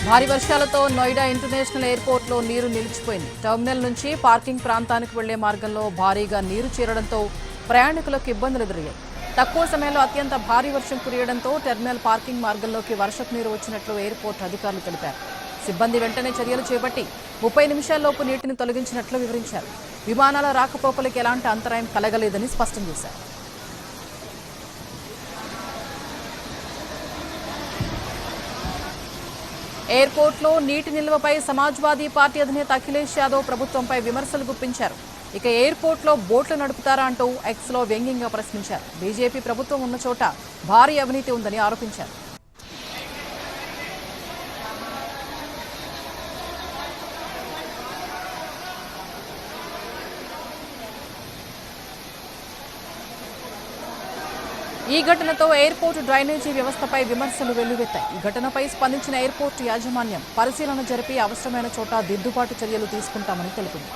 భారీ వర్షాలతో నోయిడా ఇంటర్నేషనల్ ఎయిర్పోర్ట్లో నీరు నిలిచిపోయింది. టెర్మినల్ నుంచి పార్కింగ్ ప్రాంతానికి వెళ్లే మార్గంలో భారీగా నీరు చేరడంతో ప్రయాణికులకు ఇబ్బందులు ఎదురయ్యాయి. తక్కువ సమయంలో అత్యంత భారీ వర్షం కురియడంతో టెర్మినల్ పార్కింగ్ మార్గంలోకి వర్షపు నీరు వచ్చినట్లు ఎయిర్పోర్ట్ అధికారులు తెలిపారు. సిబ్బంది వెంటనే చర్యలు చేపట్టి 30 నిమిషాల్లోపు నీటిని తొలగించినట్లు వివరించారు. విమానాల రాకపోకలకు ఎలాంటి అంతరాయం కలగలేదని స్పష్టం చేశారు. ఎయిర్పోర్ట్లో నీటి నిల్వపై సమాజ్వాదీ పార్టీ అధినేత అఖిలేష్ యాదవ్ ప్రభుత్వంపై విమర్శలు గుప్పించారు. ఇక ఎయిర్పోర్ట్లో బోట్లు నడుపుతారా అంటూ ఎక్స్లో వ్యంగ్యంగా ప్రశ్నించారు. బీజేపీ ప్రభుత్వం ఉన్న చోట భారీ అవినీతి ఉందని ఆరోపించారు. ఈ ఘటనతో ఎయిర్పోర్టు డ్రైనేజీ వ్యవస్థపై విమర్శలు వెల్లువెత్తాయి. ఈ ఘటనపై స్పందించిన ఎయిర్పోర్టు యాజమాన్యం పరిశీలన జరిపి అవసరమైన చోట దిద్దుబాటు చర్యలు తీసుకుంటామని తెలిపింది.